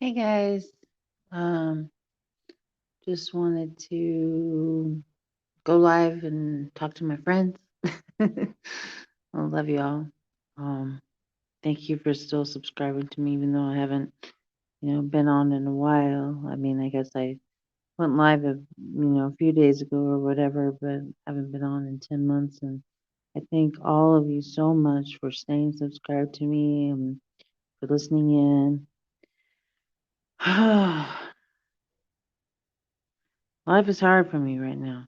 Hey guys, um, just wanted to go live and talk to my friends. I love y'all. Um, Thank you for still subscribing to me, even though I haven't, been on in a while. I mean, I guess I went live a few days ago or whatever, but haven't been on in 10 months. And I thank all of you so much for staying subscribed to me and for listening in. Life is hard for me right now.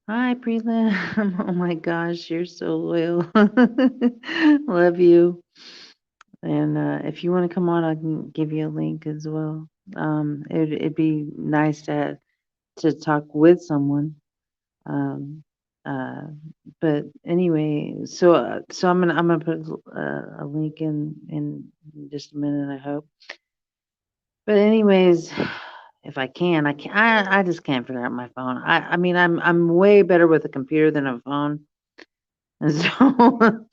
Hi, Prelim. Oh my gosh, you're so loyal. Love you. And if you want to come on, I can give you a link as well. It'd be nice to talk with someone. Um, uh, but anyway, so I'm gonna put a link in just a minute, I hope. But anyways, if I can, I just can't figure out my phone. I mean, I'm way better with a computer than a phone. And so,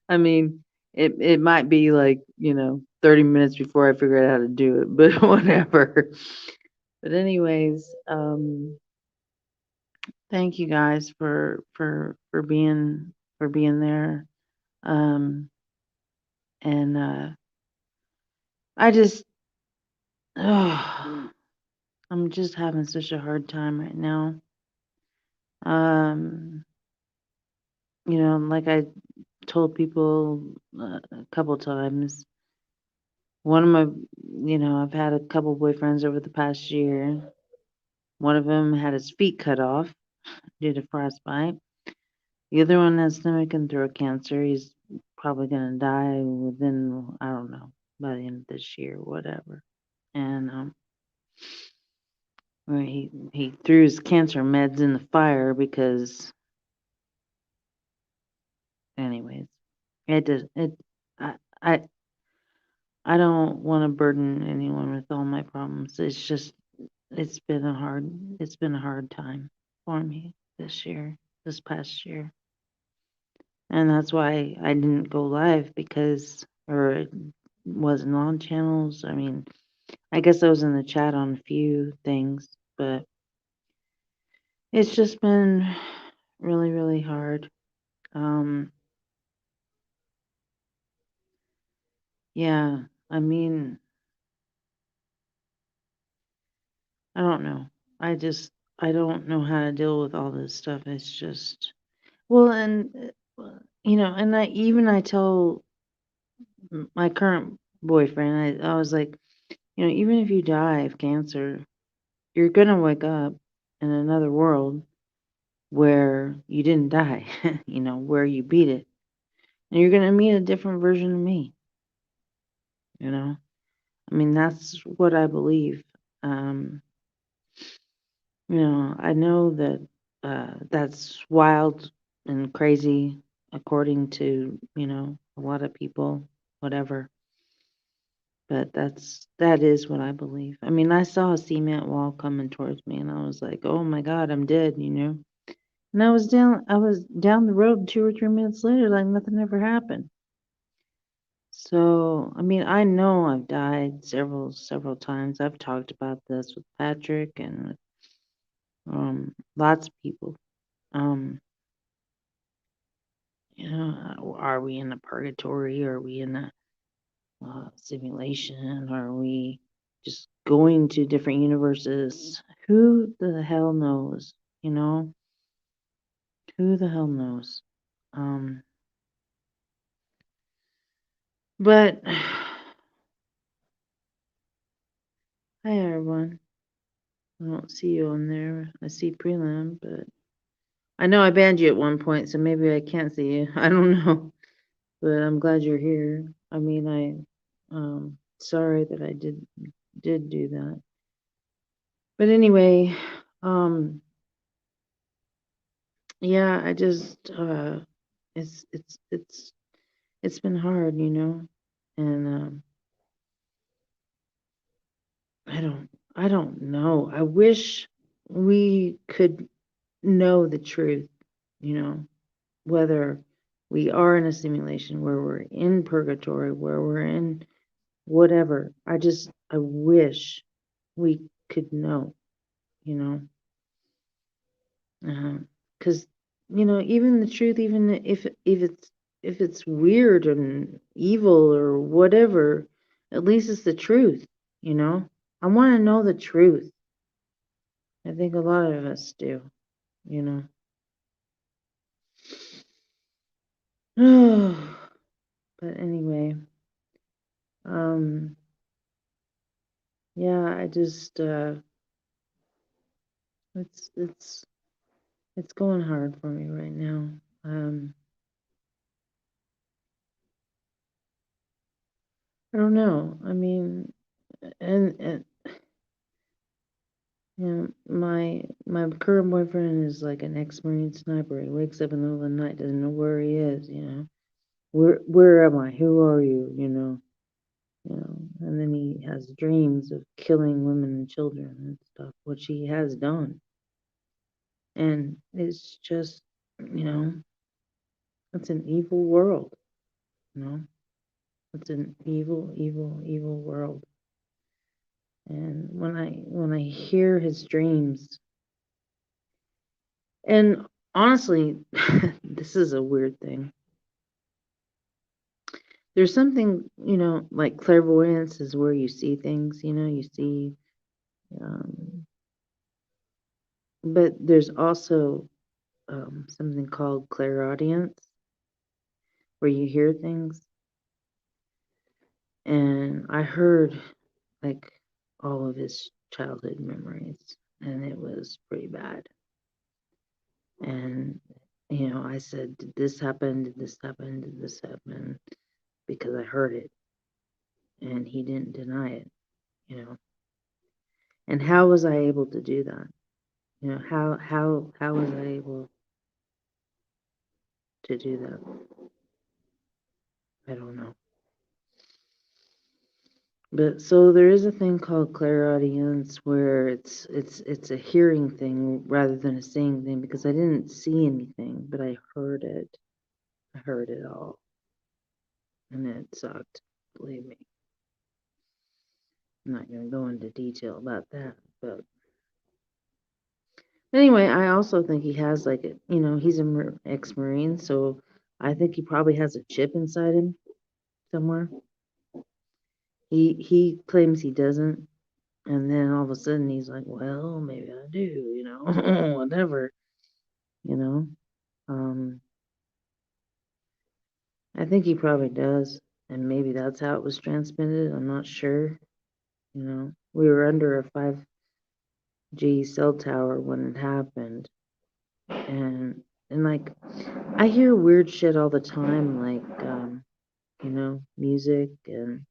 I mean, it might be like, 30 minutes before I figure out how to do it, but whatever. But anyways, thank you guys for being there. Um, and I just oh, I'm just having such a hard time right now. Um, like I told people a couple times, one of my, I've had a couple boyfriends over the past year. One of them had his feet cut off due to frostbite. The other one has stomach and throat cancer. He's probably gonna die within, I don't know, by the end of this year, whatever. And where he threw his cancer meds in the fire because, anyways, it does it. I I I don't want to burden anyone with all my problems. It's just it's been a hard time for me this past year. And that's why I didn't go live because or wasn't on channels. I mean, I guess I was in the chat on a few things, but it's just been really, really hard. Um, yeah, I mean, I don't know. I don't know how to deal with all this stuff. It's just well, and and I tell my current boyfriend, I was like, even if you die of cancer, you're gonna wake up in another world where you didn't die, where you beat it. And you're gonna meet a different version of me, you know? I mean, that's what I believe. Um, I know that that's wild and crazy according to, a lot of people, whatever. But that is what I believe. I mean, I saw a cement wall coming towards me and I was like, "Oh my God, I'm dead." And I was down the road 2 or 3 minutes later, like nothing ever happened. So, I mean, I know I've died several times. I've talked about this with Patrick and with lots of people. Um, are we in a purgatory? Are we in a simulation? Are we just going to different universes? Who the hell knows? You know, who the hell knows? Um, but hi everyone. I don't see you on there. I see prelim, but I know I banned you at one point, so maybe I can't see you. I don't know, but I'm glad you're here. I mean, sorry that I did do that. But anyway, um, yeah, I just it's it's been hard, and I don't know. I wish we could know the truth, you know, whether we are in a simulation, where we're in purgatory, where we're in whatever. I wish we could know, you know, because even the truth, even if it's weird and evil or whatever, at least it's the truth, you know. I want to know the truth. I think a lot of us do, you know. But anyway, um, yeah, I just it's it's going hard for me right now. Um, I don't know. I mean, and my current boyfriend is like an ex-Marine sniper. He wakes up in the middle of the night, doesn't know where he is, you know. Where am I? Who are you? And then he has dreams of killing women and children and stuff, which he has done. And it's just, you know, it's an evil world, you know. It's an evil, evil, evil world. And when I hear his dreams, and honestly, this is a weird thing. There's something, like clairvoyance is where you see things, you see, um, but there's also something called clairaudience where you hear things. And I heard like all of his childhood memories, and it was pretty bad. And, I said, did this happen? Did this happen? Did this happen? Because I heard it, and he didn't deny it, you know. And how was I able to do that? How was I able to do that? I don't know. But so there is a thing called clairaudience where it's a hearing thing rather than a seeing thing, because I didn't see anything, but I heard it. I heard it all, and it sucked. Believe me. I'm not going to go into detail about that, but anyway, I also think he has like he's an ex-marine, so I think he probably has a chip inside him somewhere. He claims he doesn't, and then all of a sudden he's like, well, maybe I do, whatever, you know. Um, I think he probably does, and maybe that's how it was transmitted. I'm not sure. We were under a 5G cell tower when it happened, and like I hear weird shit all the time, like music, and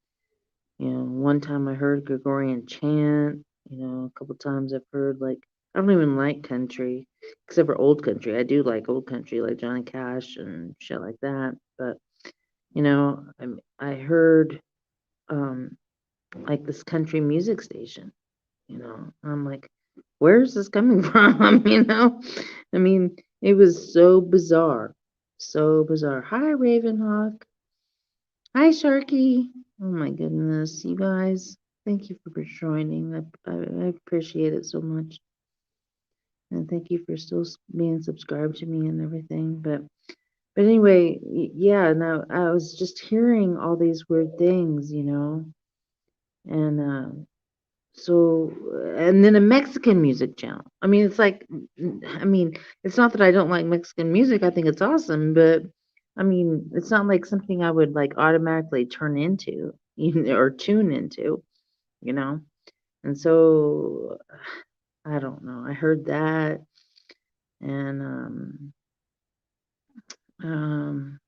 one time I heard Gregorian chant. A couple times I've heard like I don't even like country except for old country. I do like old country like Johnny Cash and shit like that, but I heard um like this country music station. I'm like, where's this coming from? I mean, it was so bizarre, so bizarre. Hi, Ravenhawk. Hi, Sharky. Oh my goodness, you guys. Thank you for joining. I appreciate it so much. And thank you for still being subscribed to me and everything. But anyway, yeah, no, I was just hearing all these weird things, and so, and then a Mexican music channel. I mean, it's like, I mean, it's not that I don't like Mexican music. I think it's awesome, but I mean, it's not like something I would like automatically turn into, or tune into, you know? And so, I don't know. I heard that, and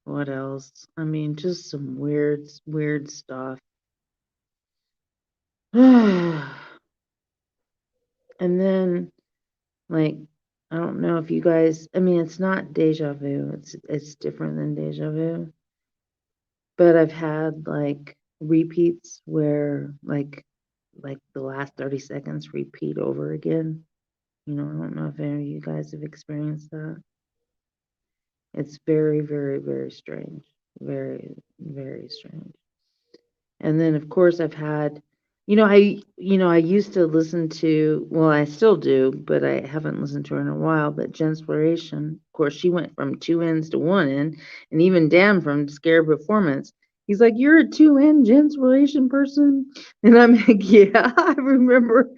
what else? I mean, just some weird stuff. And then, like, I don't know if you guys, I mean, it's not deja vu. It's different than deja vu. But I've had like repeats where like the last 30 seconds repeat over again. I don't know if any of you guys have experienced that. It's very, very, very strange. Very, very strange. And then, of course, I've had, I used to listen to, well, I still do, but I haven't listened to her in a while, but Jenspiration. Of course, she went from two ends to one end, and even Dan from Scare Performance. He's like, "You're a two-end Jenspiration person?" And I'm like, "Yeah, I remember,"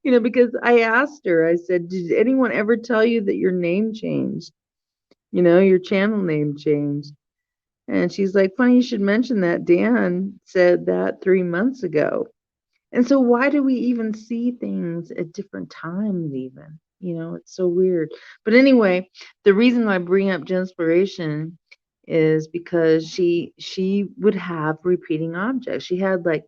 because I asked her, I said, "Did anyone ever tell you that your name changed? Your channel name changed?" And she's like, "Funny you should mention that. Dan said that 3 months ago." And so why do we even see things at different times even? It's so weird. But anyway, the reason I bring up Jenspiration is because she would have repeating objects. She had like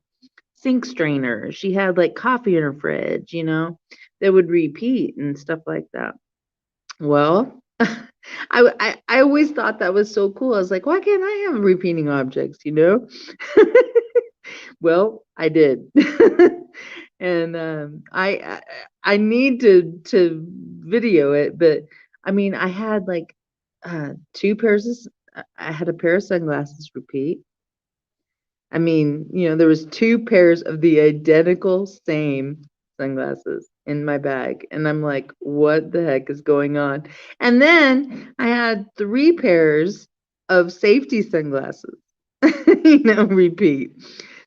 sink strainers. She had like coffee in her fridge, that would repeat and stuff like that. Well, I always thought that was so cool. I was like, why can't I have repeating objects? Well, I did. And I need to video it, but I mean, I had like two pairs I had a pair of sunglasses repeat. I mean, there was two pairs of the identical same sunglasses in my bag, and I'm like, what the heck is going on? And then I had three pairs of safety sunglasses, repeat.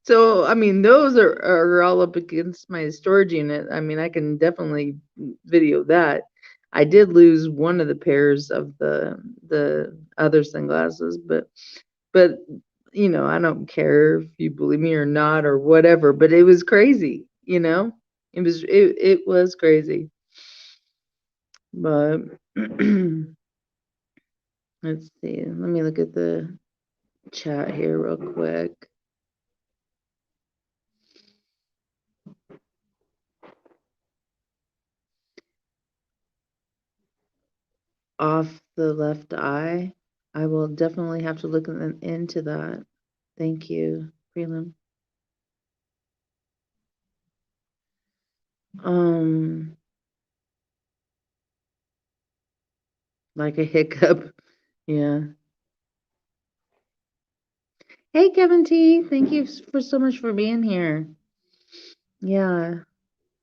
So, I mean, those are all up against my storage unit. I mean, I can definitely video that. I did lose one of the pairs of the other sunglasses, but I don't care if you believe me or not or whatever, but it was crazy. It was crazy. But let's see. Let me look at the chat here real quick. Off the left eye. I will definitely have to look into that. Thank you, Prelim. Um, like a hiccup. Yeah. Hey, Kevin T. Thank you for so much for being here. Yeah,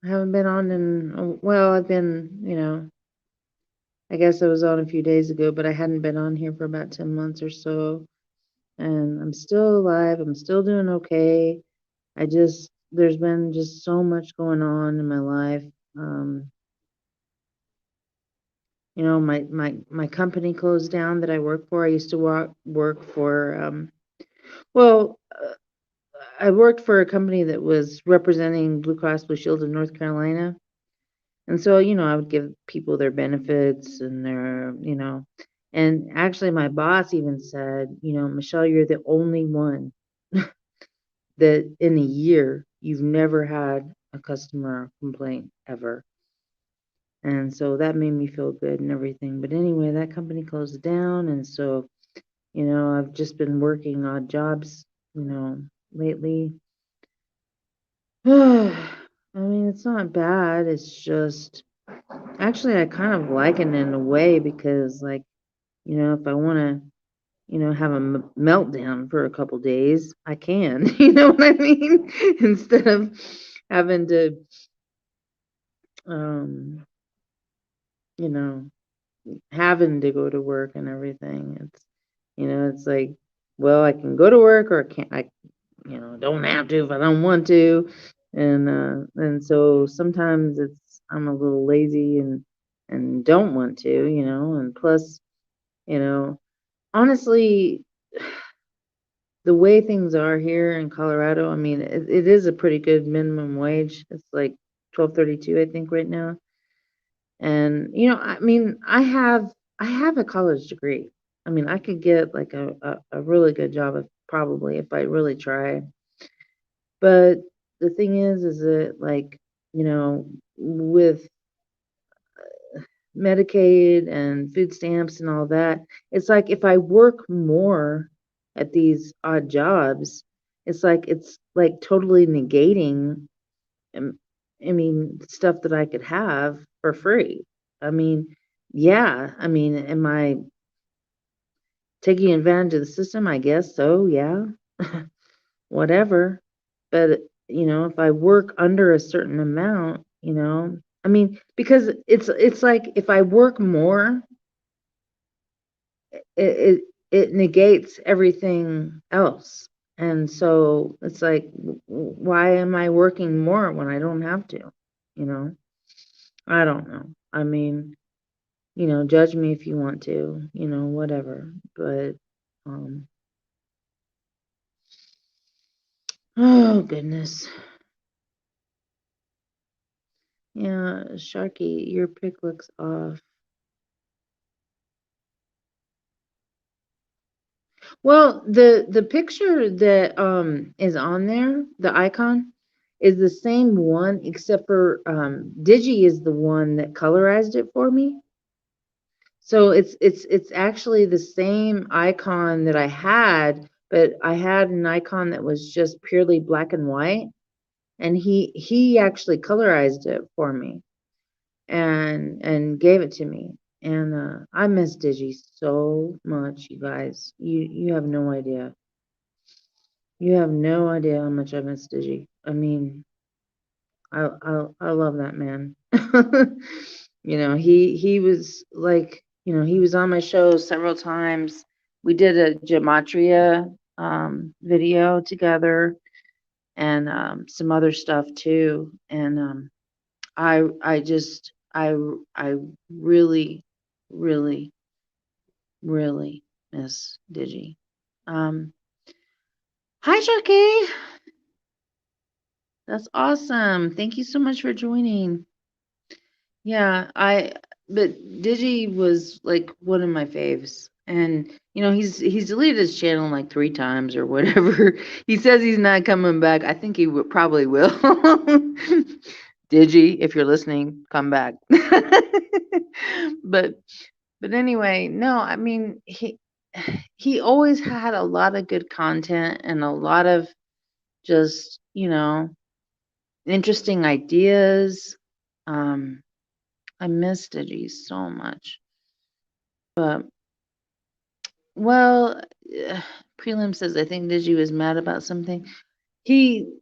I haven't been on in, well, I've been, I guess I was on a few days ago, but I hadn't been on here for about 10 months or so. And I'm still alive. I'm still doing okay. There's been just so much going on in my life. Um, my company closed down that I work for. I used to work for, well, I worked for a company that was representing Blue Cross Blue Shield in North Carolina. And so, I would give people their benefits and and actually my boss even said, "Michelle, you're the only one that in a year you've never had a customer complaint ever." And so that made me feel good and everything. But anyway, that company closed down. And so, I've just been working odd jobs, lately. I mean, it's not bad. It's just, actually, I kind of like it in a way because, like, if I want to, have a meltdown for a couple days, I can. You know what I mean? Instead of having to, um, you know, having to go to work and everything. It's like, well, I can go to work or don't have to if I don't want to. And so sometimes I'm a little lazy and don't want to, and plus, you know, honestly, the way things are here in Colorado, I mean, it is a pretty good minimum wage. It's like 12.32, I think, right now. And I mean, I have a college degree. I mean, I could get like a really good job if I really try. But the thing is that, like, with Medicaid and food stamps and all that, it's like if I work more at these odd jobs, it's like totally negating, um, I mean, stuff that I could have for free. I mean, yeah, I mean, am I taking advantage of the system? I guess so, yeah. Whatever. But, if I work under a certain amount, I mean, because it's like if I work more, it it negates everything else. And so it's like, why am I working more when I don't have to? You know, I don't know. I mean, judge me if you want to, whatever. But, um, oh goodness. Yeah, Sharky, your pic looks off. Well, the picture that is on there, the icon, is the same one except for Digi is the one that colorized it for me. So it's actually the same icon that I had, but I had an icon that was just purely black and white, and he actually colorized it for me and gave it to me. And I miss Digi so much, you guys. You have no idea. You have no idea how much I miss Digi. I mean, I love that man. He was like, he was on my show several times. We did a gematria video together and some other stuff too. And I really, really, really miss Digi. Um, Hi, Chucky. That's awesome. Thank you so much for joining. Yeah, but Digi was like one of my faves. And he's deleted his channel like 3 times or whatever. He says he's not coming back. I think he probably will. Digi, if you're listening, come back. But anyway, no, I mean he always had a lot of good content and a lot of just, interesting ideas. Um, I miss Digi so much. But, well, Prelim says, I think Digi was mad about something. He,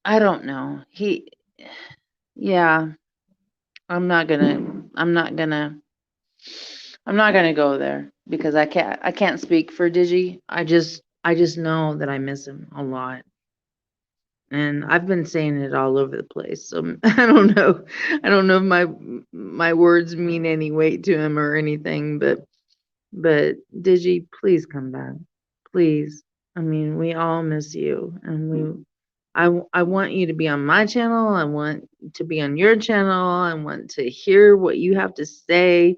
I don't know. Yeah, I'm not gonna, I'm not gonna go there because I can't speak for Digi. I just know that I miss him a lot. And I've been saying it all over the place. So I don't know. I don't know if my words mean any weight to him or anything, but Digi, please come back. Please. I mean, we all miss you and I want you to be on my channel. I want to be on your channel. I want to hear what you have to say.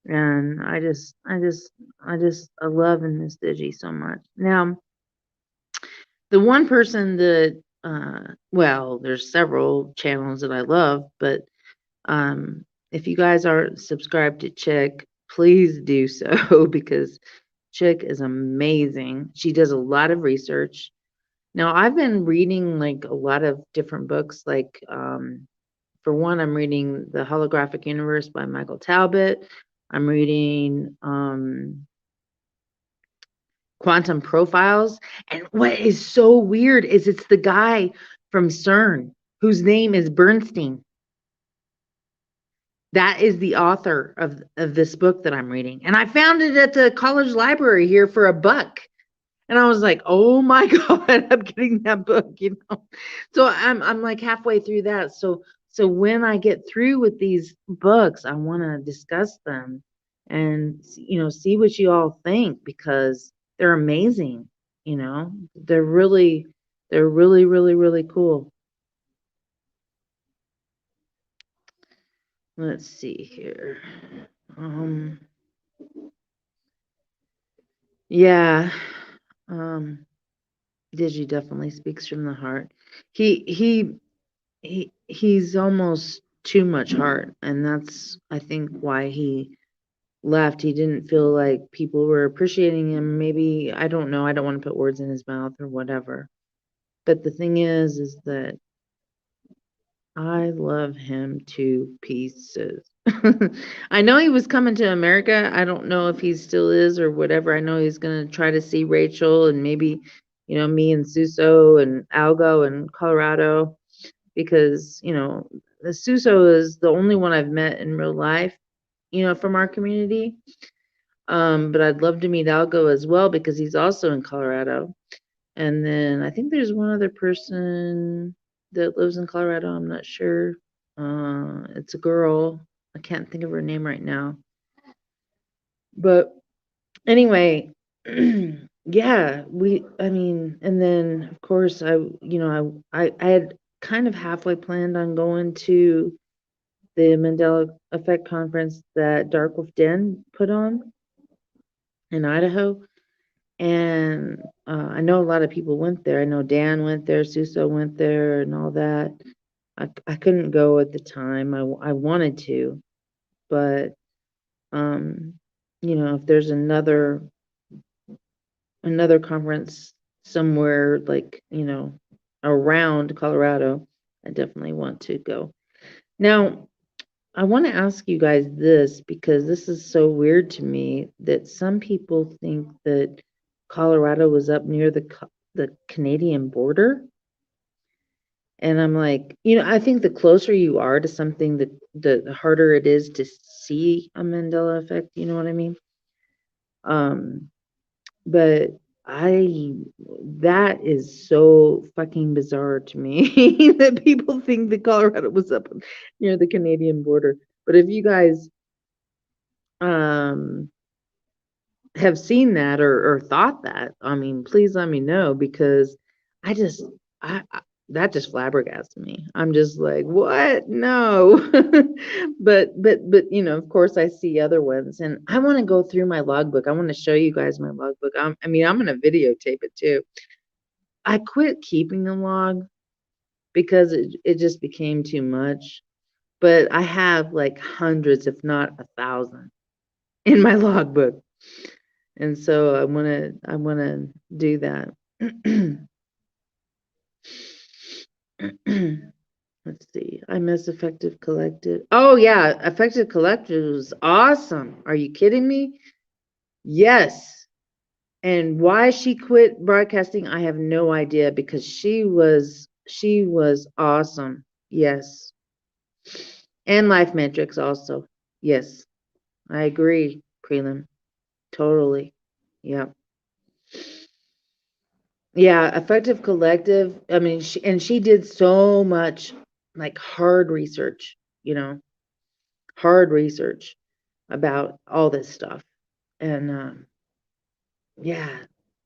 And I love and miss Digi so much. Now, the one person that well, there's several channels that I love, but if you guys aren't subscribed to Chick, please do so because Chick is amazing. She does a lot of research. Now, I've been reading like a lot of different books. Like, for one, I'm reading The Holographic Universe by Michael Talbot. I'm reading Quantum Profiles. And what is so weird is it's the guy from CERN whose name is Bernstein. That is the author of this book that I'm reading. And I found it at the college library here for $1. And I was like, oh my God, I'm getting that book, So I'm like halfway through that. So when I get through with these books, I want to discuss them and see what you all think because they're amazing, They're really, really, really cool. Let's see here. Yeah. Digi definitely speaks from the heart. He's almost too much heart, and that's I think why he left. He didn't feel like people were appreciating him. Maybe I don't know. I don't want to put words in his mouth or whatever. But the thing is that I love him to pieces. I know he was coming to America. I don't know if he still is or whatever. I know he's gonna try to see Rachel and maybe, me and Suso and Algo and Colorado, because, the Suso is the only one I've met in real life, from our community. But I'd love to meet Algo as well because he's also in Colorado. And then I think there's one other person that lives in Colorado. I'm not sure. It's a girl. I can't think of her name right now. But anyway, yeah, and then of course I had kind of halfway planned on going to the Mandela Effect conference that Dark Wolf Den put on in Idaho. And I know a lot of people went there. I know Dan went there, Suso went there, and all that. I couldn't go at the time. I wanted to, but if there's another conference somewhere like, around Colorado, I definitely want to go. Now, I want to ask you guys this because this is so weird to me that some people think that Colorado was up near the Canadian border. And I'm like, I think the closer you are to something, the harder it is to see a Mandela effect. You know what I mean? But that is so fucking bizarre to me that people think that Colorado was up near the Canadian border. But if you guys have seen that or thought that, please let me know, because I that just flabbergasted me. I'm just like, what? No. but of course I see other ones, and I want to go through my logbook. I want to show you guys my logbook. I'm going to videotape it too. I quit keeping a log because it just became too much. But I have like hundreds, if not 1,000, in my logbook. And so I want to do that. Let's see. I miss Effective Collective. Oh yeah, Effective Collective was awesome. Are you kidding me? Yes. And why she quit broadcasting, I have no idea, because she was awesome. Yes. And Life Metrics also. Yes. I agree, Prelim. Totally. Yeah. Yeah, Effective Collective. She did so much like hard research, hard research about all this stuff. And yeah,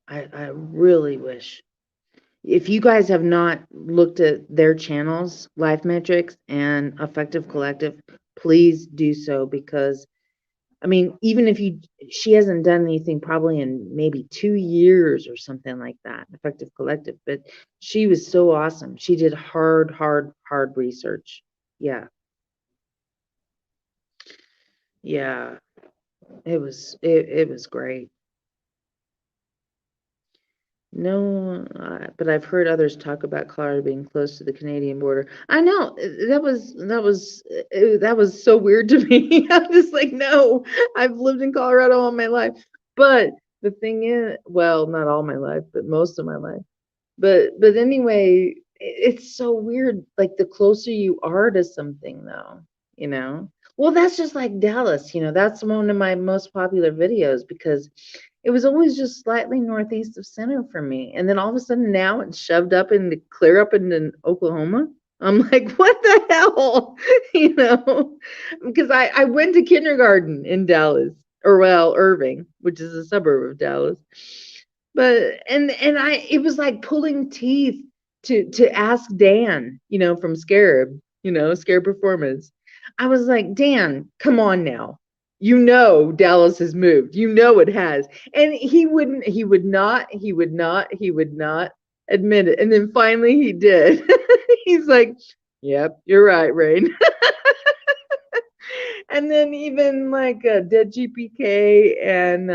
I really wish, if you guys have not looked at their channels, Life Metrics and Effective Collective, please do so, because even if she hasn't done anything probably in maybe 2 years or something like that, Effective Collective, but she was so awesome. She did hard research. Yeah. Yeah. It was great. No, but I've heard others talk about Colorado being close to the Canadian border. I know that was so weird to me. I'm just like, no, I've lived in Colorado all my life. But the thing is, well, not all my life, but most of my life. But anyway, it's so weird. Like, the closer you are to something, though, Well, that's just like Dallas. That's one of my most popular videos, because it was always just slightly northeast of center for me. And then all of a sudden now it's shoved up clear up into Oklahoma. I'm like, what the hell? Because I went to kindergarten in Dallas, or well, Irving, which is a suburb of Dallas. But it was like pulling teeth to ask Dan, from Scarab, Scarab Performance. I was like, Dan, come on now. Dallas has moved. It has. And he would not admit it. And then finally he did. He's like, yep, you're right, Rain. And then even like Dead GPK and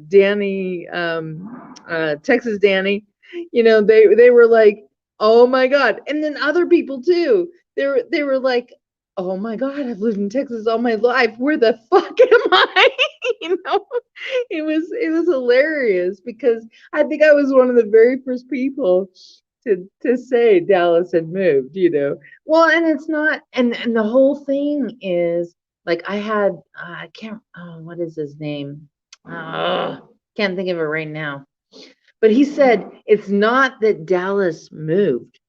Danny, Texas Danny, they were like, oh my God. And then other people too. They were like, oh my God, I've lived in Texas all my life. Where the fuck am I? You know, it was hilarious because I think I was one of the very first people to say Dallas had moved, you know. Well, and it's not, and the whole thing is like I had I can't, oh, what is his name? Can't think of it right now. But he said it's not that Dallas moved,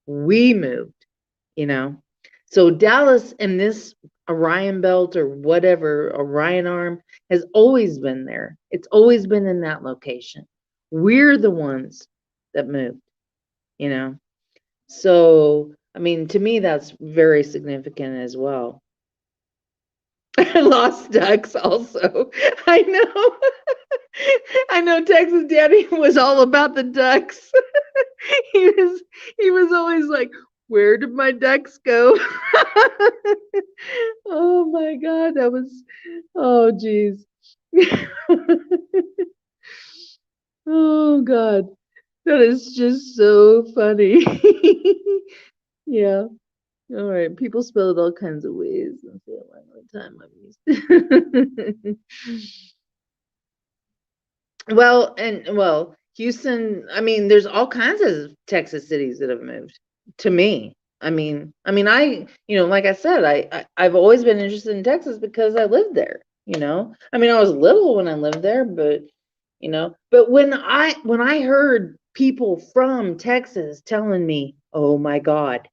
we moved, you know. So Dallas and this Orion belt or whatever, Orion arm, has always been there. It's always been in that location. We're the ones that moved, you know. So, I mean, to me, that's very significant as well. Lost ducks also. I know. I know Texas Daddy was all about the ducks. he was he was always like, where did my ducks go? Oh my God, that was, oh geez. Oh God, that is just so funny. Yeah. All right. People spell it all kinds of ways. I feel like all the time I'm used. Well, Houston, I mean, there's all kinds of Texas cities that have moved to me. Like I said, I've always been interested in Texas because I lived there, you know. I mean, I was little when I lived there, but but when I heard people from Texas telling me, oh my God,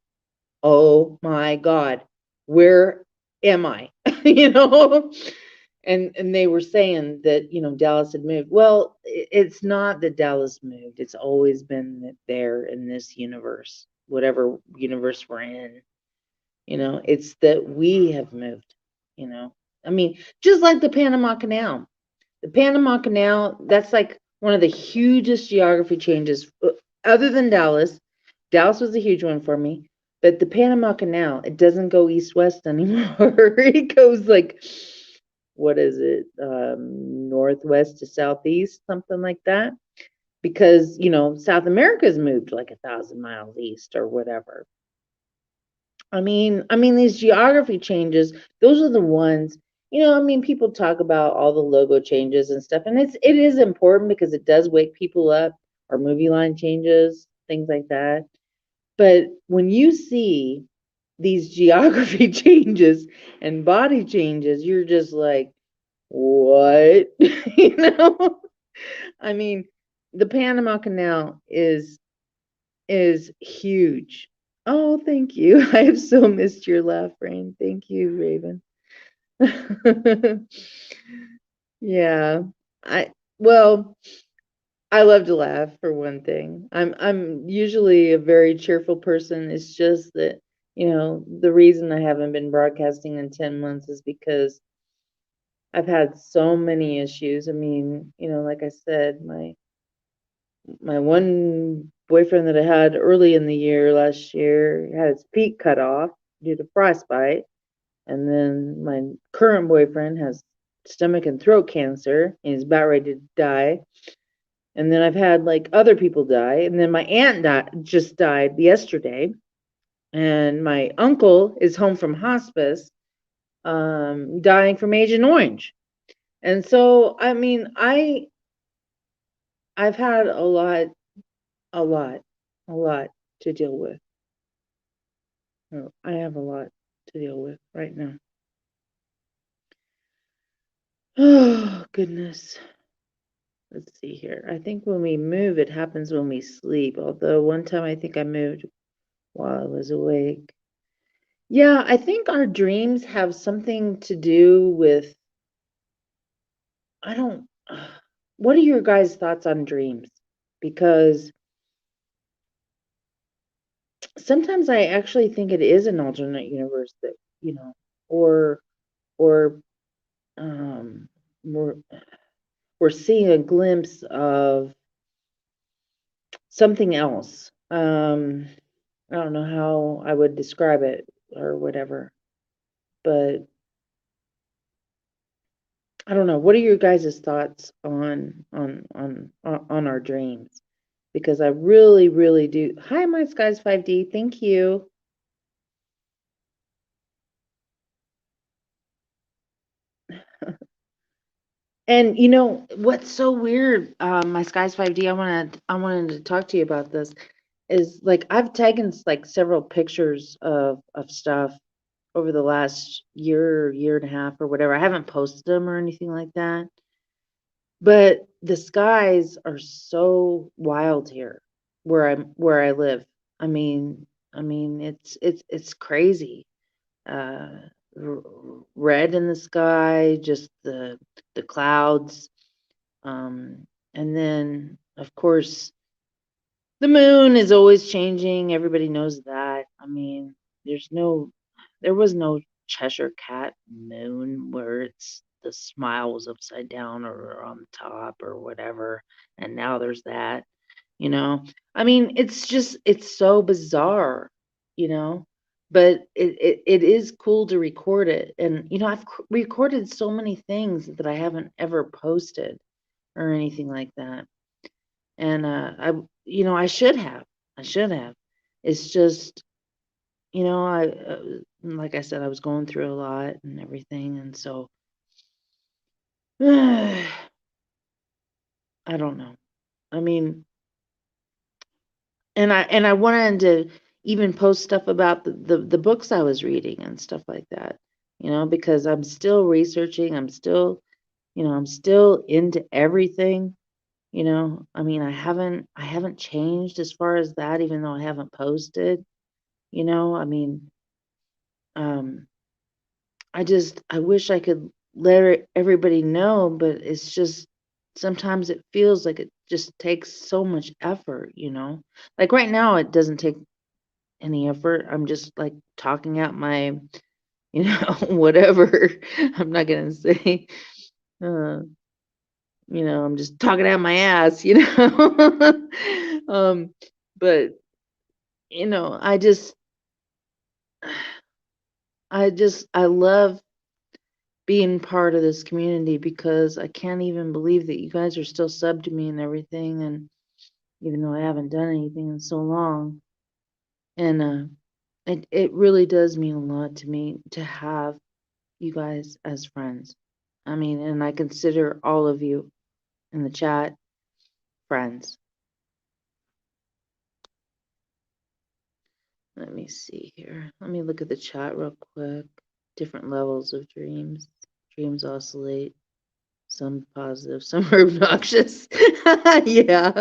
where am I?" you know? And they were saying that, Dallas had moved. Well, it's not that Dallas moved. It's always been there in this universe, whatever universe we're in. It's that we have moved, you know. I mean, just like the Panama Canal. The Panama Canal, that's like one of the hugest geography changes other than Dallas. Dallas was a huge one for me. But the Panama Canal, it doesn't go east-west anymore. It goes like, what is it? Northwest to southeast, something like that. Because, South America's moved like 1,000 miles east or whatever. I mean, these geography changes, those are the ones, people talk about all the logo changes and stuff, and it is important because it does wake people up, or movie line changes, things like that. But when you see these geography changes and body changes, you're just like, what? you know? I mean, the Panama Canal is huge. Oh, thank you. I have so missed your laugh, Rain. Thank you, Raven. Yeah. I well, I love to laugh for one thing. I'm usually a very cheerful person. It's just that, the reason I haven't been broadcasting in 10 months is because I've had so many issues. I mean, like I said, my one boyfriend that I had early in the year last year had his feet cut off due to frostbite. And then my current boyfriend has stomach and throat cancer and he's about ready to die. And then I've had like other people die. And then my aunt just died yesterday. And my uncle is home from hospice, dying from Agent Orange. And so, I mean, I've had a lot, a lot, a lot to deal with. I have a lot to deal with right now. Oh, goodness. Let's see here. I think when we move, it happens when we sleep. Although one time I think I moved while I was awake. Yeah, I think our dreams have something to do with, I don't, what are your guys' thoughts on dreams? Because sometimes I actually think it is an alternate universe that, or, or, um, we're, we're seeing a glimpse of something else. I don't know how I would describe it or whatever, but I don't know. What are your guys' thoughts on our dreams? Because I really, really do. Hi, my skies 5D. Thank you. And you know what's so weird, my Skies 5D, I wanted to talk to you about this, is like I've taken like several pictures of stuff over the last year, year and a half or whatever. I haven't posted them or anything like that. But the skies are so wild here where I live. I mean, it's crazy. Uh, r- Red in the sky, just the clouds, and then of course the moon is always changing. Everybody knows that. I mean, there was no Cheshire Cat moon where it's the smile was upside down or on the top or whatever, and now there's that, you know. I mean, it's so bizarre, you know. But it is cool to record it, and you know, I've recorded so many things that I haven't ever posted or anything like that. And you know, I should have. It's just, you know, like I said, I was going through a lot and everything, and so I don't know. I mean, and I wanted to even post stuff about the books I was reading and stuff like that, you know, because I'm still researching. I'm still, you know, I'm still into everything. You know, I mean, I haven't changed as far as that, even though I haven't posted. You know, I mean, um, I wish I could let everybody know, but it's just sometimes it feels like it just takes so much effort, you know? Like right now, it doesn't take any effort. I'm just like talking out my, you know, whatever. I'm not gonna say, uh, you know, I'm just talking out my ass, you know? But, you know, I love being part of this community because I can't even believe that you guys are still sub to me and everything, and even though I haven't done anything in so long. And it really does mean a lot to me to have you guys as friends. I mean, and I consider all of you in the chat friends. Let me see here. Let me look at the chat real quick. Different levels of dreams. Dreams oscillate. Some positive, some are obnoxious. Yeah.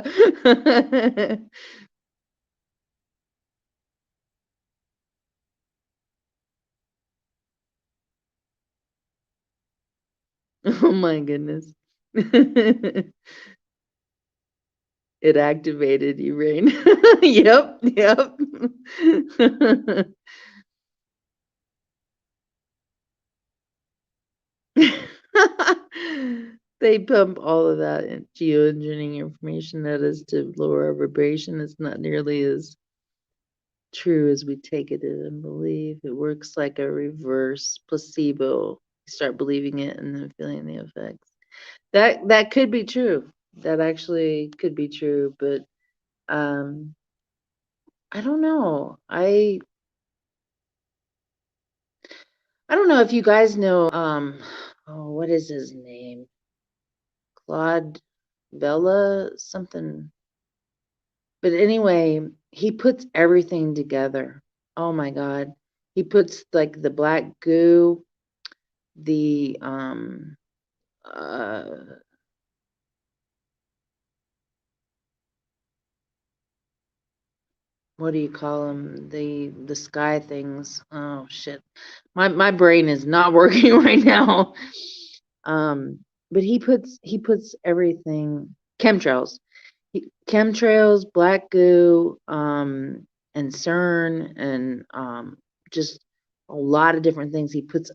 Oh my goodness. It activated you, Rain. Yep, yep. They pump all of that in geoengineering information that is to lower our vibration. It's not nearly as true as we take it in and believe. It works like a reverse placebo. You start believing it and then feeling the effects. That could be true. That actually could be true, but um I don't know. I don't know if you guys know oh, what is his name? Claude Vella something. But anyway, he puts everything together. Oh my God. He puts like the black goo, the uh what do you call them? The sky things. Oh shit. My brain is not working right now. But he puts everything chemtrails. Chemtrails, black goo, and CERN, and just a lot of different things. He puts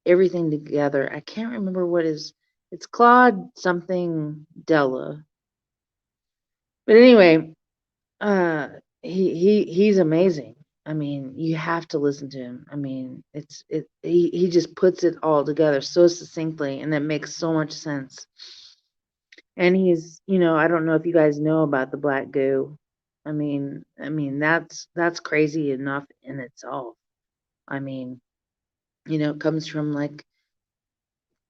everything together. I can't remember what is. It's Claude something Della. But anyway, uh, he's amazing. I mean, you have to listen to him. I mean, he just puts it all together so succinctly, and it makes so much sense. And he's, you know, I don't know if you guys know about the black goo. That's crazy enough in itself. I mean, you know, it comes from like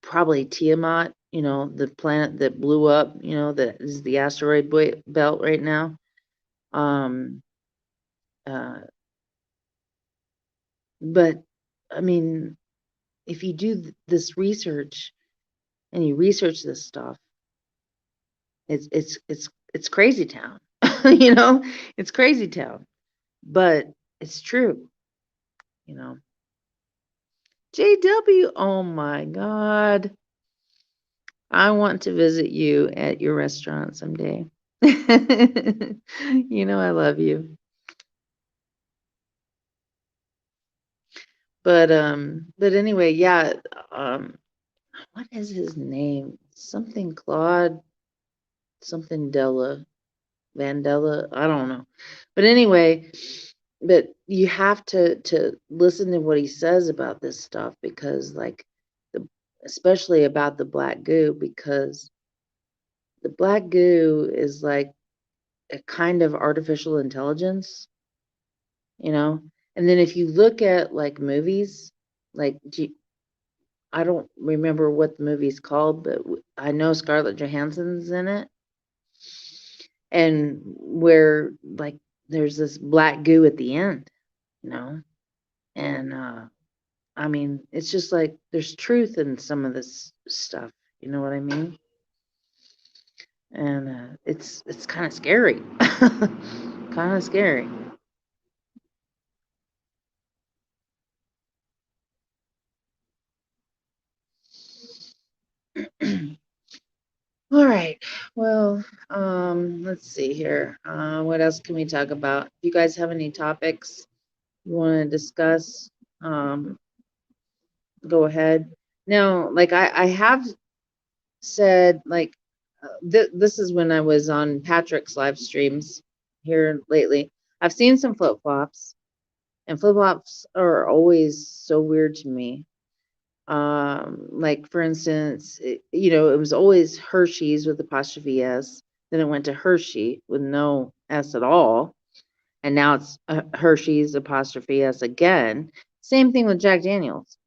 probably Tiamat, the planet that blew up, that is the asteroid belt right now. Um, uh, but I mean, if you do this research and you research this stuff, it's crazy town. It's crazy town, but it's true. You know, JW. Oh my God, I want to visit you at your restaurant someday. I love you. But anyway, yeah. Um, what is his name? Something Claude, something Della, Vandella. I don't know. But anyway, but you have to listen to what he says about this stuff because, like, the especially about the black goo, because the black goo is like a kind of artificial intelligence, you know. And then if you look at like movies, like I don't remember what the movie's called, but I know Scarlett Johansson's in it, and where like there's this black goo at the end, you know, and I mean it's just like there's truth in some of this stuff, you know what I mean? And it's kind of scary, kind of scary. All right. Well, let's see here. What else can we talk about? If you guys have any topics you want to discuss, um, go ahead. Now, like I have said, like this is when I was on Patrick's live streams here lately. I've seen some flip flops, and flip flops are always so weird to me. Like for instance, it was always Hershey's with apostrophe S. Then it went to Hershey with no S at all, and now it's Hershey's apostrophe S again. Same thing with Jack Daniels.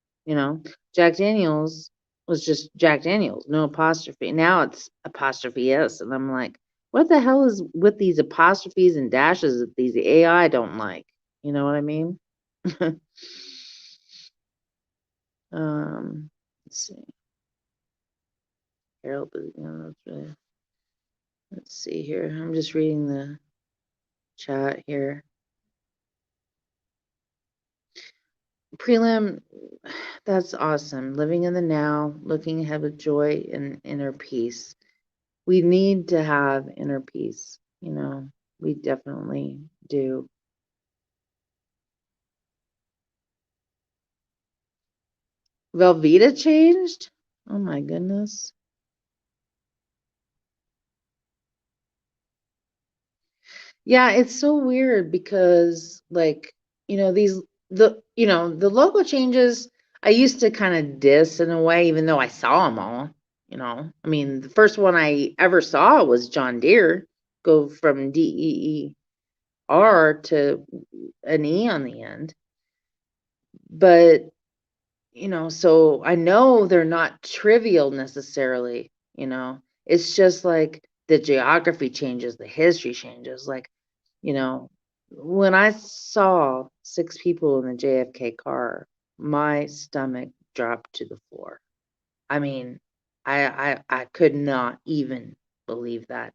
Jack Daniels was just Jack Daniels, no apostrophe. Now it's apostrophe S, and I'm like, what the hell is with these apostrophes and dashes that these AI don't like? You know what I mean? Let's see. Harold, let's see here. I'm just reading the chat here. Prelim, that's awesome. Living in the now, looking ahead with joy and inner peace. We need to have inner peace, we definitely do. Velveeta changed? Oh my goodness. Yeah, it's so weird because like, the logo changes I used to kind of diss in a way, even though I saw them all. I mean, the first one I ever saw was John Deere go from DEER to an E on the end. But, so I know they're not trivial necessarily, it's just like the geography changes, the history changes. Like, you know, when I saw 6 people in the JFK car, my stomach dropped to the floor. I mean, I could not even believe that.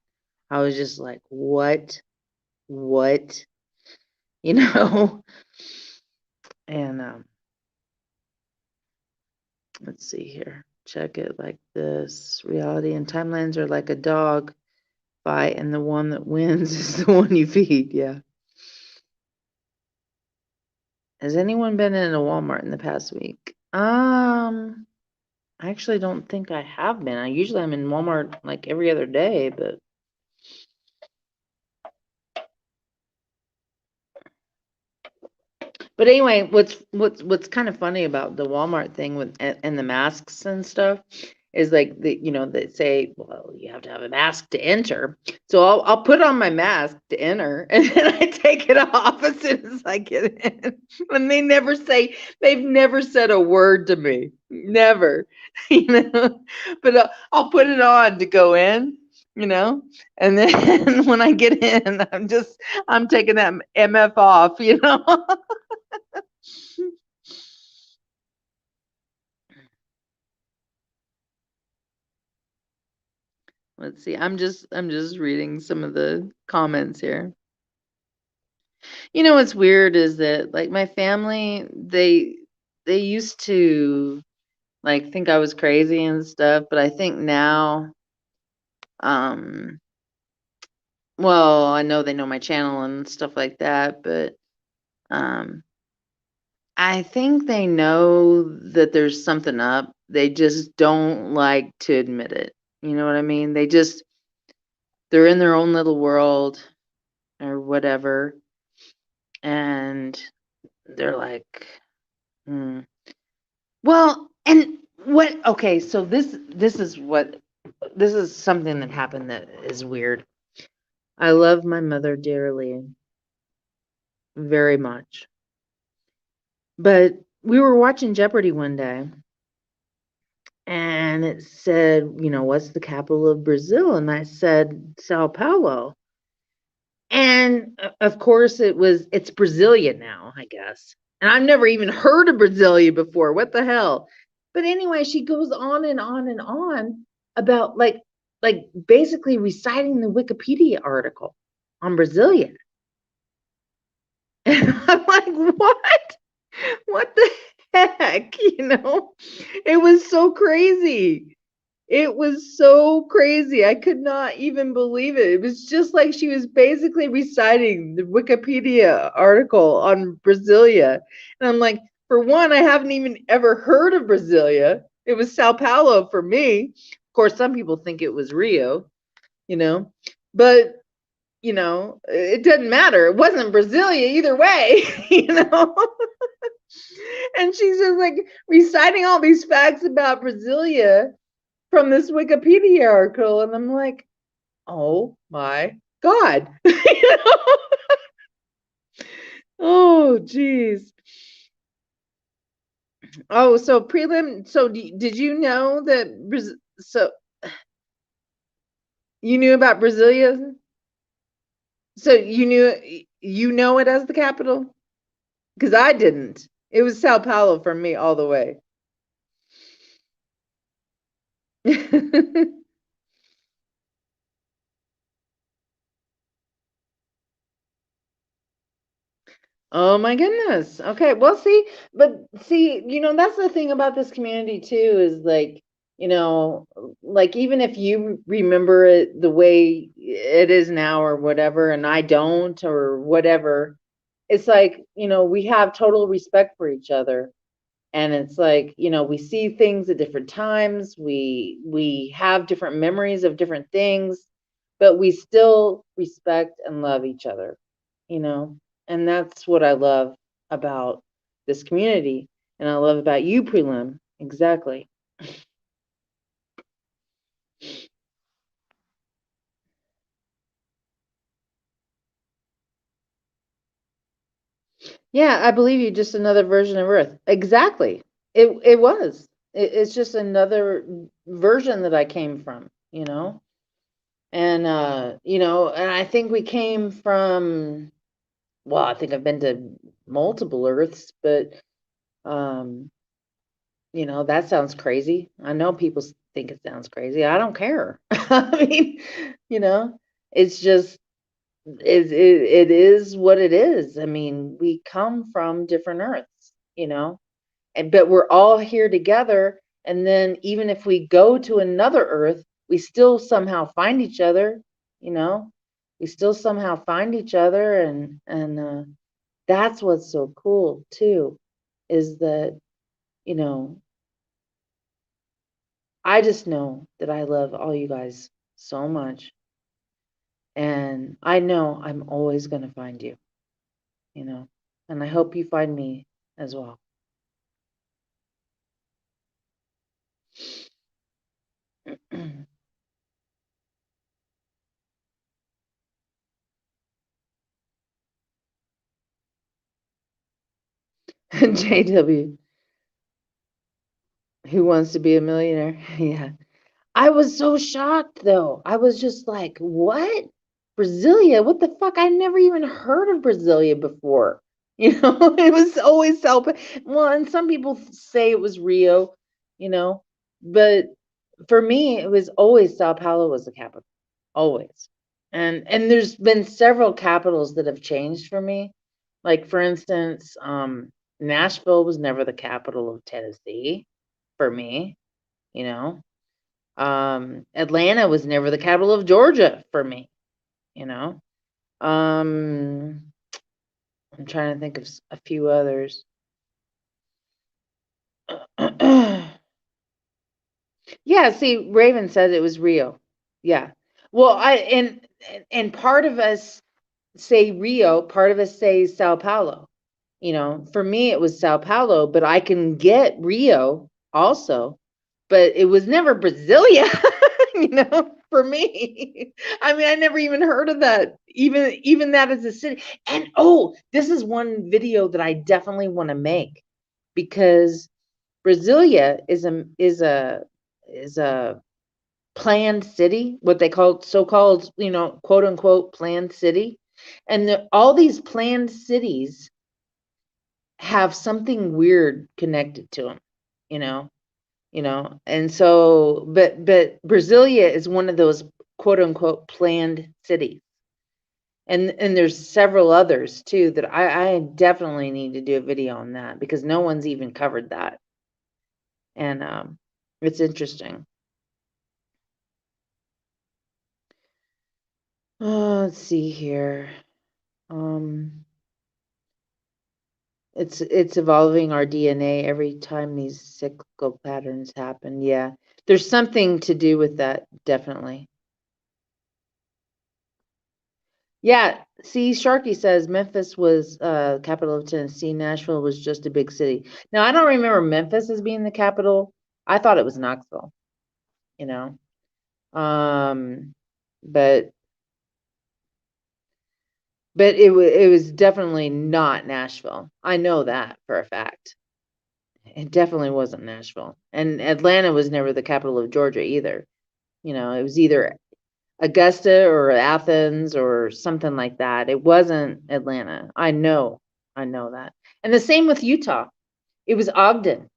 I was just like, "What? What?" You know? And let's see here. Check it like this. Reality and timelines are like a dog fight, and the one that wins is the one you feed. Yeah. Has anyone been in a Walmart in the past week? I actually don't think I have been. I usually I'm in Walmart like every other day, but anyway, what's kind of funny about the Walmart thing with and the masks and stuff is like they say, well, you have to have a mask to enter. So I'll put on my mask to enter, and then I take it off as soon as I get in. And they've never said a word to me, never, you know. But I'll put it on to go in, and then when I get in, I'm taking that MF off, Let's see. I'm just reading some of the comments here. What's weird is that like my family, they used to like think I was crazy and stuff, but I think now um well, I know they know my channel and stuff like that, but um I think they know that there's something up. They just don't like to admit it. You know what I mean? They're in their own little world or whatever, and they're like, hmm. Well, and what? Okay, so this is something that happened that is weird. I love my mother dearly, very much, but we were watching Jeopardy one day, and it said, what's the capital of Brazil? And I said, Sao Paulo. And of course, it's Brasilia now, I guess. And I've never even heard of Brasilia before. What the hell? But anyway, she goes on and on and on about like basically reciting the Wikipedia article on Brasilia. And I'm like, what? What the heck? It was so crazy. It was so crazy. I could not even believe it. It was just like she was basically reciting the Wikipedia article on Brasilia. And I'm like, for one, I haven't even ever heard of Brasilia. It was Sao Paulo for me. Of course, some people think it was Rio, you know, but it doesn't matter. It wasn't Brasilia either way, And she's just like reciting all these facts about Brasilia from this Wikipedia article, and I'm like, oh my God. Oh, geez. Oh, so prelim. So did you know that? So you knew about Brasilia? So you know it as the capital? Because I didn't. It was Sao Paulo for me all the way. Oh my goodness. Okay. Well, see, that's the thing about this community too, is like, like even if you remember it the way it is now or whatever, and I don't or whatever, it's like, we have total respect for each other. And it's like, we see things at different times. We have different memories of different things, but we still respect and love each other, you know? And that's what I love about this community. And I love about you, Prelim. Exactly. Yeah, I believe you. Just another version of Earth. Exactly. It was. It's just another version that I came from, And I think we came from, well, I think I've been to multiple Earths, but um, that sounds crazy. I know people think it sounds crazy. I don't care. I mean, you know, it's just it is what it is. I mean, we come from different Earths, but we're all here together. And then even if we go to another Earth, we still somehow find each other, you know. We still somehow find each other, and that's what's so cool too, is that you know I just know that I love all you guys so much, and I know I'm always going to find you, you know, and I hope you find me as well. JW, who wants to be a millionaire? Yeah. I was so shocked though. I was just like, what? Brasilia? What the fuck? I never even heard of Brasilia before. You know, it was always Sao Paulo. Well, and some people say it was Rio, you know, but for me, it was always Sao Paulo was the capital. Always. And there's been several capitals that have changed for me. Like for instance, Nashville was never the capital of Tennessee for me, you know. Atlanta was never the capital of Georgia for me, you know. Um, I'm trying to think of a few others. Yeah, see, Raven said it was Rio. Yeah. Well, and part of us say Rio, part of us say Sao Paulo. You know, for me it was Sao Paulo, but I can get Rio also, but it was never Brasilia, you know, for me. I mean, I never even heard of that, even that as a city. And oh, this is one video that I definitely want to make because Brasilia is a planned city, what they call so-called, you know, quote unquote planned city. And all these planned cities have something weird connected to them, you know, and so, but Brasilia is one of those quote unquote planned cities. And there's several others too that I definitely need to do a video on that because no one's even covered that. And it's interesting. Let's see here. Um, it's evolving our DNA every time these cyclical patterns happen. Yeah. There's something to do with that, definitely. Yeah, see, Sharky says Memphis was capital of Tennessee. Nashville was just a big city. Now, I don't remember Memphis as being the capital. I thought it was Knoxville, you know. Um, but it was definitely not Nashville. I know that for a fact. It definitely wasn't Nashville. And Atlanta was never the capital of Georgia either. You know, it was either Augusta or Athens or something like that. It wasn't Atlanta. I know that. And the same with Utah. It was Ogden,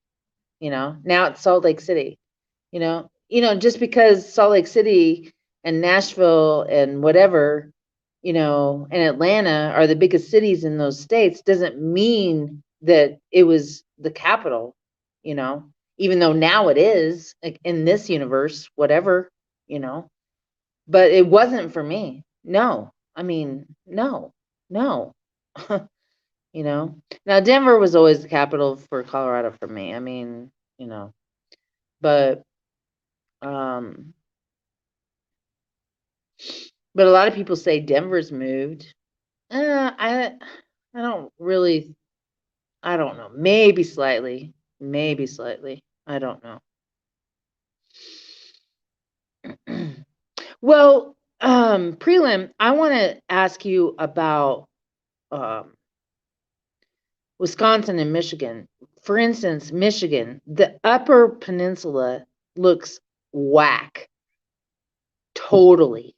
you know. Now it's Salt Lake City, you know. You know, just because Salt Lake City and Nashville and whatever, you know, and Atlanta are the biggest cities in those states doesn't mean that it was the capital, you know. Even though now it is, like in this universe, whatever, you know, but it wasn't for me. No. I mean, no. No. You know. Now Denver was always the capital for Colorado for me. I mean, you know. But um but a lot of people say Denver's moved. I don't really, I don't know. Maybe slightly. Maybe slightly. I don't know. Well, prelim, I want to ask you about um Wisconsin and Michigan. For instance, Michigan, the Upper Peninsula looks whack. Totally.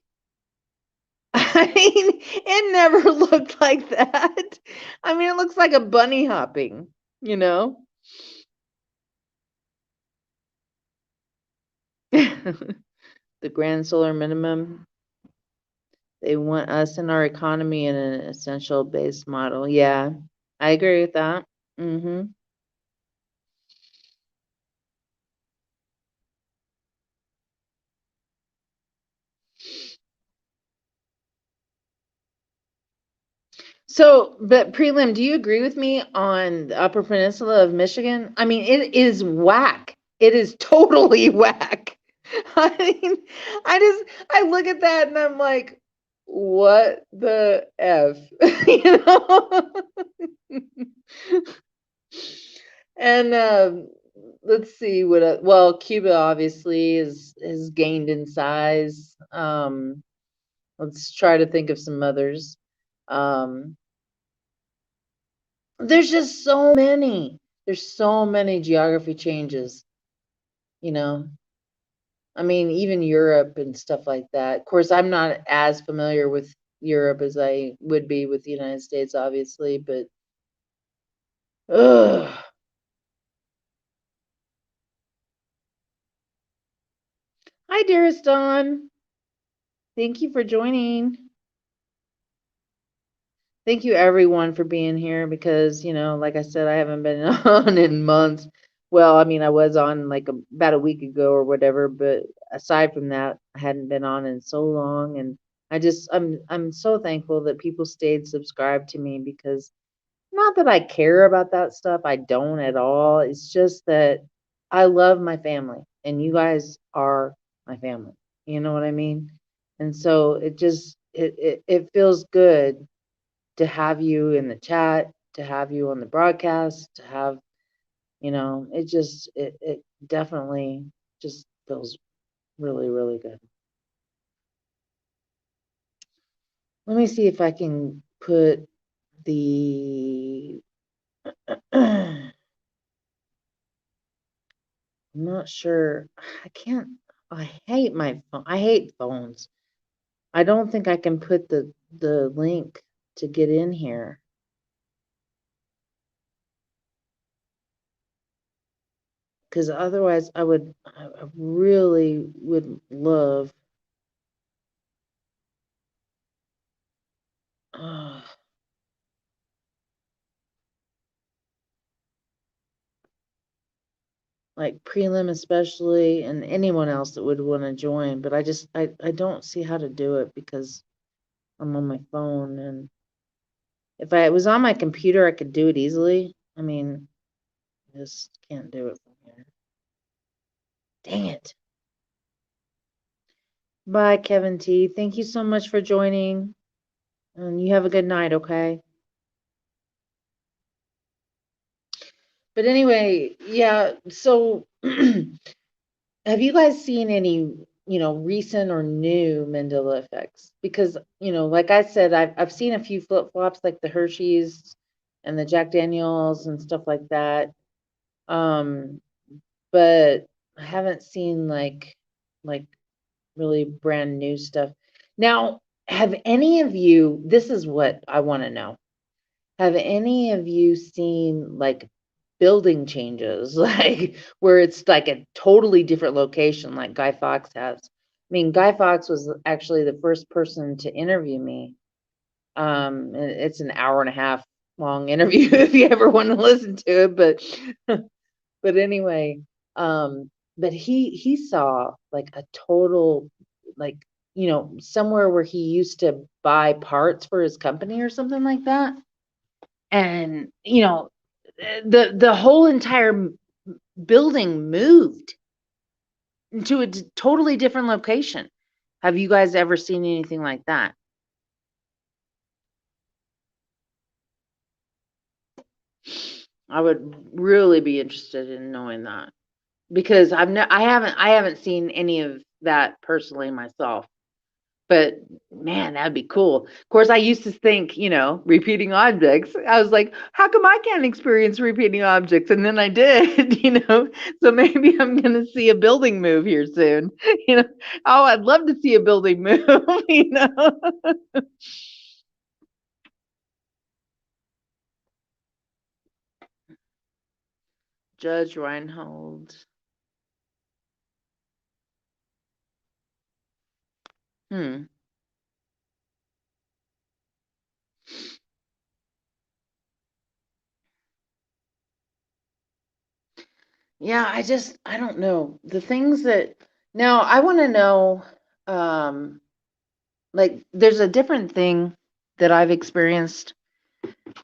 I mean, it never looked like that. I mean, it looks like a bunny hopping, you know? The grand solar minimum. They want us and our economy in an essential base model. Yeah, I agree with that. Hmm. So, but prelim, do you agree with me on the Upper Peninsula of Michigan? I mean, it is whack. It is totally whack. I mean, I look at that and I'm like, what the F? You know? And Let's see what. Well, Cuba obviously is has gained in size. Let's try to think of some others. Um, there's just so many. There's so many geography changes. You know, I mean, even Europe and stuff like that. Of course, I'm not as familiar with Europe as I would be with the United States, obviously, but ugh. Hi, dearest Dawn. Thank you for joining. Thank you everyone for being here because, like I said, I haven't been on in months. Well, I mean, I was on like about a week ago or whatever, but aside from that, I hadn't been on in so long, and I'm so thankful that people stayed subscribed to me because not that I care about that stuff, I don't at all. It's just that I love my family and you guys are my family. You know what I mean? And so it feels good to have you in the chat, to have you on the broadcast, to have, it definitely just feels really, really good. Let me see if I can put the I'm not sure. I can't. I hate my phone. I hate phones. I don't think I can put the link to get in here because otherwise I really would love. Uh, like prelim especially, and anyone else that would want to join, but I don't see how to do it because I'm on my phone, and if I was on my computer I could do it easily. I mean, I just can't do it from here. Dang it. Bye, Kevin T. Thank you so much for joining, and you have a good night, okay? But anyway, yeah, so have you guys seen any, recent or new Mandela effects? Because, like I said, I've seen a few flip-flops like the Hershey's and the Jack Daniels and stuff like that. Um, but I haven't seen like really brand new stuff. Now, have any of you, this is what I want to know. Have any of you seen like building changes, like where it's like a totally different location, like Guy Fawkes has? I mean, Guy Fawkes was actually the first person to interview me. It's an hour and a half long interview if you ever want to listen to it, but anyway, but he saw like a total like somewhere where he used to buy parts for his company or something like that, and the whole entire building moved into a totally different location. Have you guys ever seen anything like that? I would really be interested in knowing that because I haven't seen any of that personally myself. But man, that'd be cool. Of course, I used to think, repeating objects. I was like, how come I can't experience repeating objects? And then I did, So maybe I'm gonna see a building move here soon. You know, oh, I'd love to see a building move, you know. Judge Reinhold. Hmm. Yeah, I don't know. The things that now I want to know, um, like there's a different thing that I've experienced.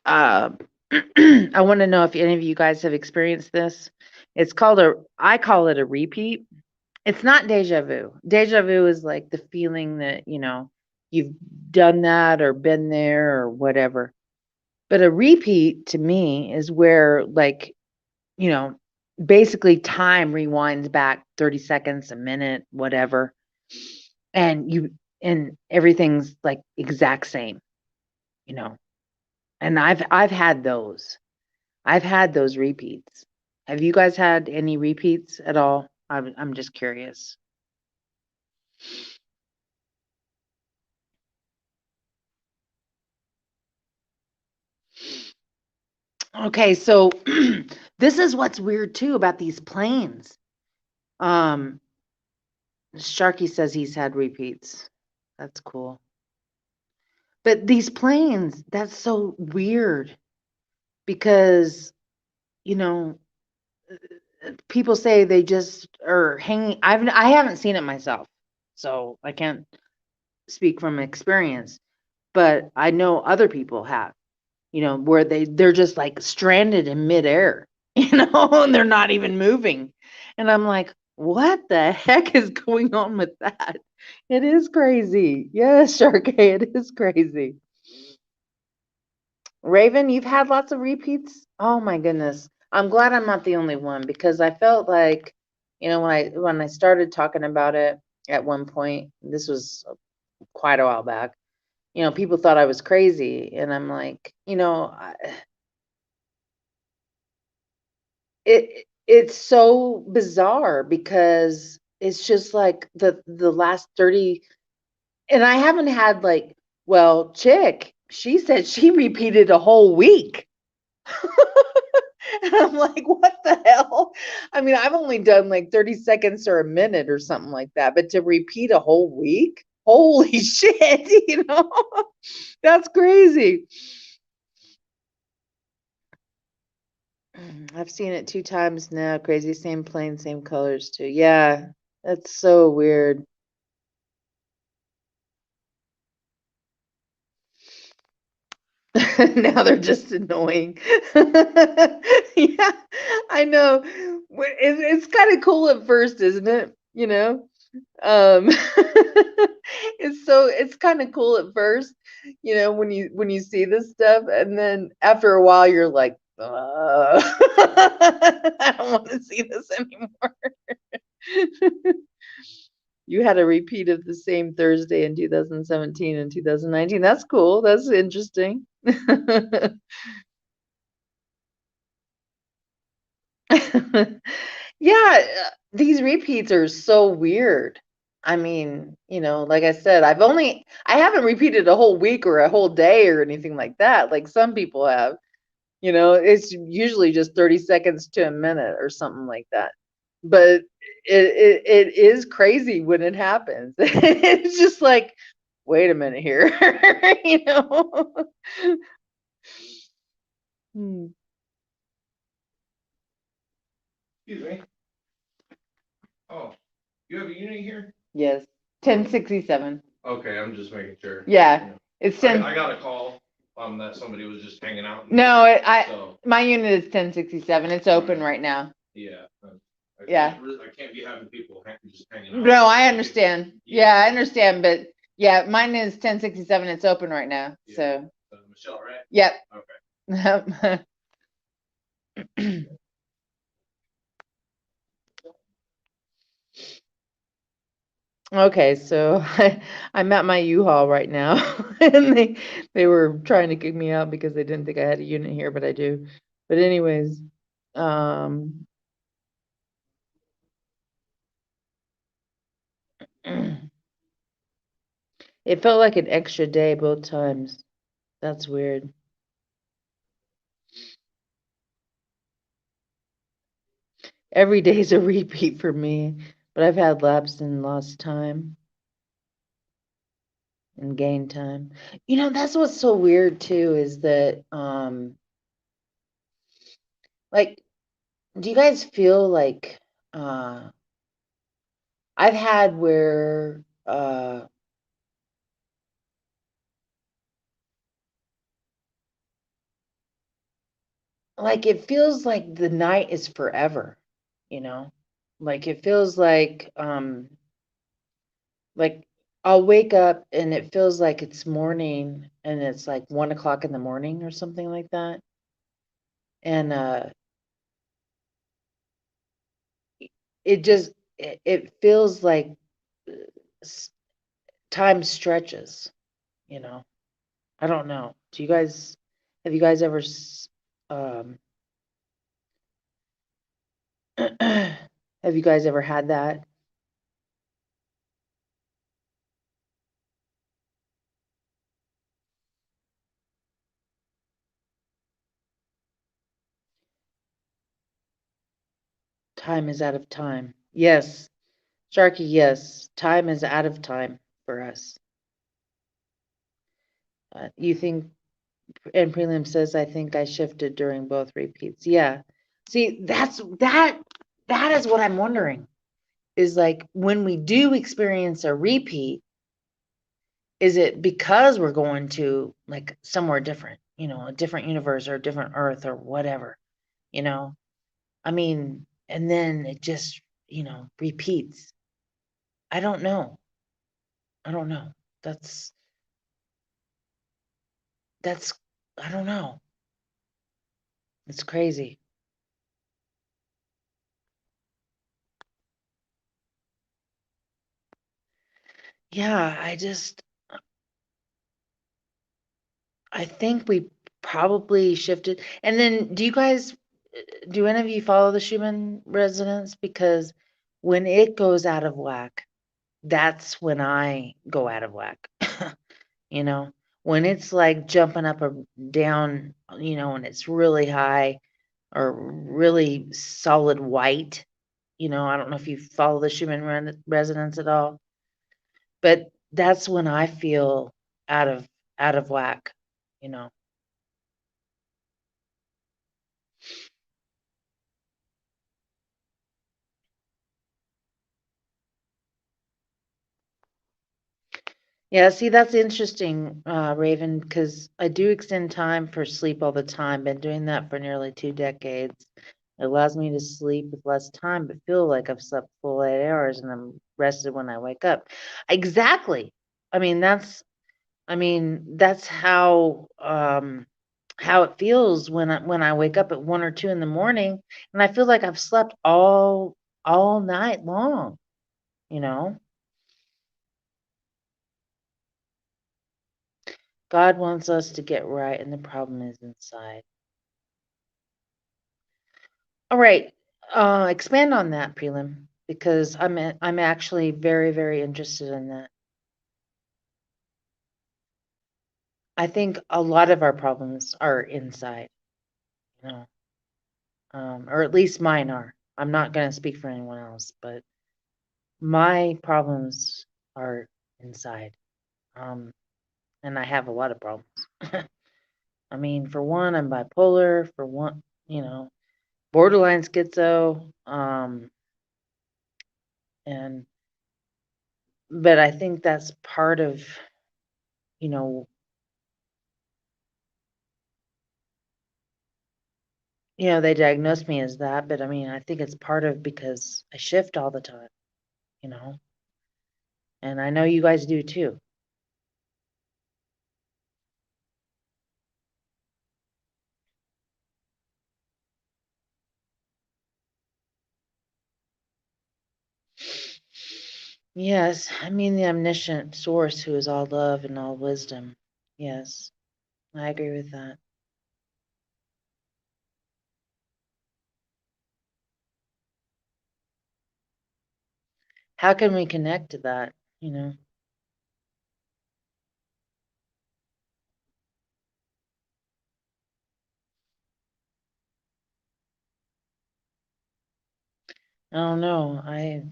Uh, I want to know if any of you guys have experienced this. I call it a repeat. It's not deja vu. Deja vu is like the feeling that, you've done that or been there or whatever. But a repeat to me is where, like, you know, basically time rewinds back 30 seconds, a minute, whatever. And everything's like exact same, you know. And I've had those. I've had those repeats. Have you guys had any repeats at all? I'm just curious. Okay, so this is what's weird too about these planes. Um, Sharky says he's had repeats. That's cool. But these planes, that's so weird because, you know, people say they just are hanging. I haven't seen it myself, so I can't speak from experience, but I know other people have, where they're just like stranded in midair, and they're not even moving. And I'm like, what the heck is going on with that? It is crazy. Yes, Sharkay, it is crazy. Raven, you've had lots of repeats? Oh my goodness. I'm glad I'm not the only one because I felt like, when I started talking about it at one point, this was quite a while back, people thought I was crazy. And I'm like, it's so bizarre because it's just like the last 30, and I haven't had like, well, chick, she said she repeated a whole week. And I'm like, what the hell? I mean, I've only done like 30 seconds or a minute or something like that, but to repeat a whole week? Holy shit, That's crazy. I've seen it 2 times now. Crazy, same plane, same colors too. Yeah, that's so weird. Now they're just annoying. Yeah, I know. It's kind of cool at first, isn't it? Um, it's kind of cool at first, when you see this stuff, and then after a while, you're like, I don't want to see this anymore. You had a repeat of the same Thursday in 2017 and 2019. That's cool. That's interesting. Yeah, these repeats are so weird. I mean, like I said, I haven't repeated a whole week or a whole day or anything like that, like some people have. It's usually just 30 seconds to a minute or something like that. But it is crazy when it happens. It's just like, wait a minute here, you know. Hmm. Excuse me. Oh, you have a unit here? Yes, 1067. Okay, I'm just making sure. Yeah, it's I 10. got a call, that somebody was just hanging out. No, So, my unit is 1067. It's open right now. yeah. Yeah. I can't be having people just hanging out. No, I understand. Yeah, I understand, but yeah, mine is 1067. It's open right now. Yeah. So, Michelle, right? yep. Okay. Okay, so I'm at my U-Haul right now, and they were trying to kick me out because they didn't think I had a unit here, but I do. But anyways, um, it felt like an extra day both times. That's weird. Every day's a repeat for me, but I've had lapsed and lost time and gained time. That's what's so weird too, is that like, do you guys feel like I've had where like it feels like the night is forever, you know? Like it feels like I'll wake up and it feels like it's morning and it's like 1 o'clock in the morning or something like that. And it just it feels like s- time stretches, you know. I don't know. Do you guys have you guys ever um have you guys ever had that? Time is out of time. Yes, Sharky, yes. Time is out of time for us. You think, and Prelim says, I think I shifted during both repeats. Yeah. See, that is what I'm wondering. Is like when we do experience a repeat, is it because we're going to like somewhere different, a different universe or a different earth or whatever, you know? I mean, and then it just, repeats. I don't know. I don't know. That's that's I don't know. It's crazy. Yeah, I think we probably shifted. And then do any of you follow the Schumann resonance? Because when it goes out of whack, that's when I go out of whack. You know, when it's like jumping up or down, and it's really high or really solid white. I don't know if you follow the Schumann resonance at all, but that's when I feel out of out of whack, you know. Yeah, see, that's interesting, Raven, because I do extend time for sleep all the time. Been doing that for nearly 2 decades. It allows me to sleep with less time, but feel like I've slept full 8 hours and I'm rested when I wake up. Exactly. I mean, that's how it feels when I wake up at 1 or 2 in the morning, and I feel like I've slept all night long. You know, God wants us to get right, and the problem is inside. All right. Expand on that, Prelim, because I'm actually very, very interested in that. I think a lot of our problems are inside, you know, or at least mine are. I'm not going to speak for anyone else, but my problems are inside. Um, and I have a lot of problems. I mean, for one, I'm bipolar. For one, borderline schizo. And but I think that's part of, you know, they diagnosed me as that, but I mean, I think it's part of because I shift all the time, you know, and I know you guys do too. Yes, I mean the omniscient source who is all love and all wisdom. Yes, I agree with that. How can we connect to that? You know, I don't know.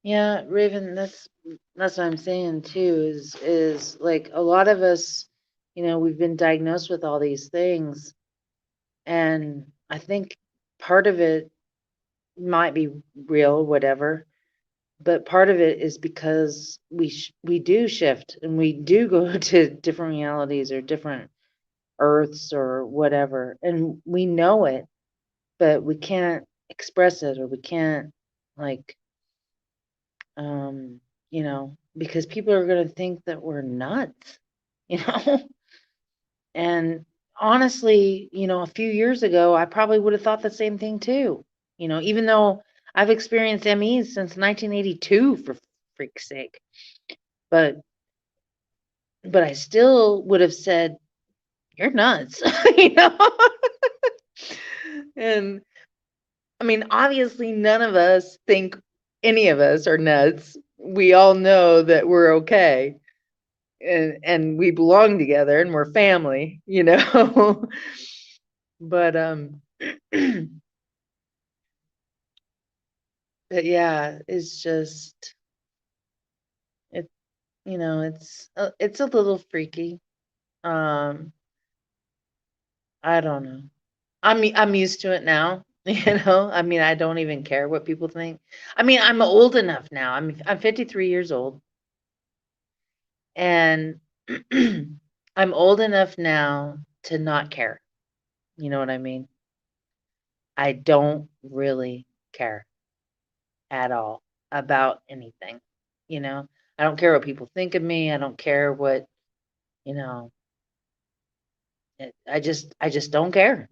Yeah, Raven, that's what I'm saying too, is like a lot of us, we've been diagnosed with all these things, and I think part of it might be real, whatever, but part of it is because we do shift and we do go to different realities or different earths or whatever, and we know it, but we can't express it or we can't like because people are going to think that we're nuts, you know? And honestly, a few years ago, I probably would have thought the same thing too. Even though I've experienced MEs since 1982, for freak's sake. But I still would have said, "You're nuts." you know? And I mean, obviously none of us think any of us are nuts. We all know that we're okay. And we belong together and we're family. But but yeah, it's just it it's a little freaky. Um I don't know. I'm used to it now. I mean, I don't even care what people think. I mean, I'm old enough now. I'm 53 years old, and I'm old enough now to not care. You know what I mean? I don't really care at all about anything. You know, I don't care what people think of me. I don't care what, you know, I just don't care.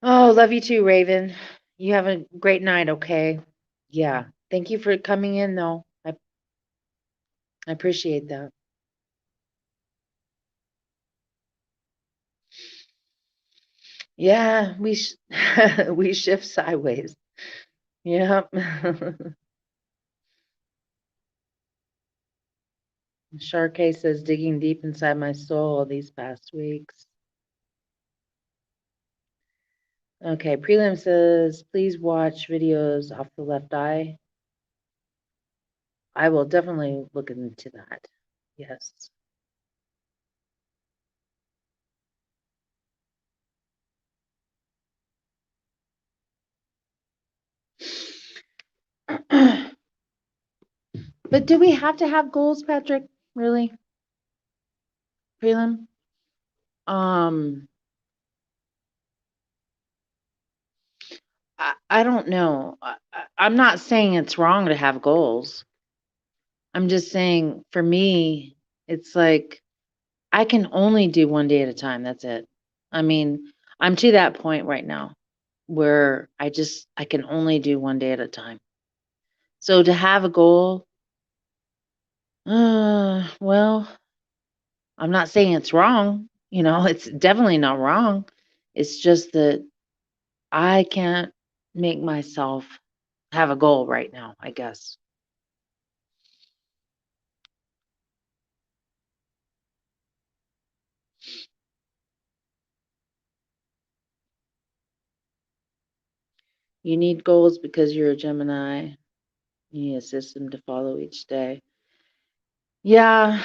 Oh, love you too, Raven. You have a great night, okay? Yeah. Thank you for coming in though. I appreciate that. Yeah, we shift sideways. Yep. Sharkay says digging deep inside my soul these past weeks. Okay, Prelim says please watch videos off the left eye. I will definitely look into that. Yes. But do we have to have goals, Patrick? Really? Prelim? Um, I don't know. I'm not saying it's wrong to have goals. I'm just saying for me, it's like I can only do one day at a time. That's it. I mean, I'm to that point right now where I can only do one day at a time. So to have a goal, well, I'm not saying it's wrong. It's definitely not wrong. It's just that I can't make myself have a goal right now, I guess. You need goals because you're a Gemini. You need a system to follow each day. Yeah,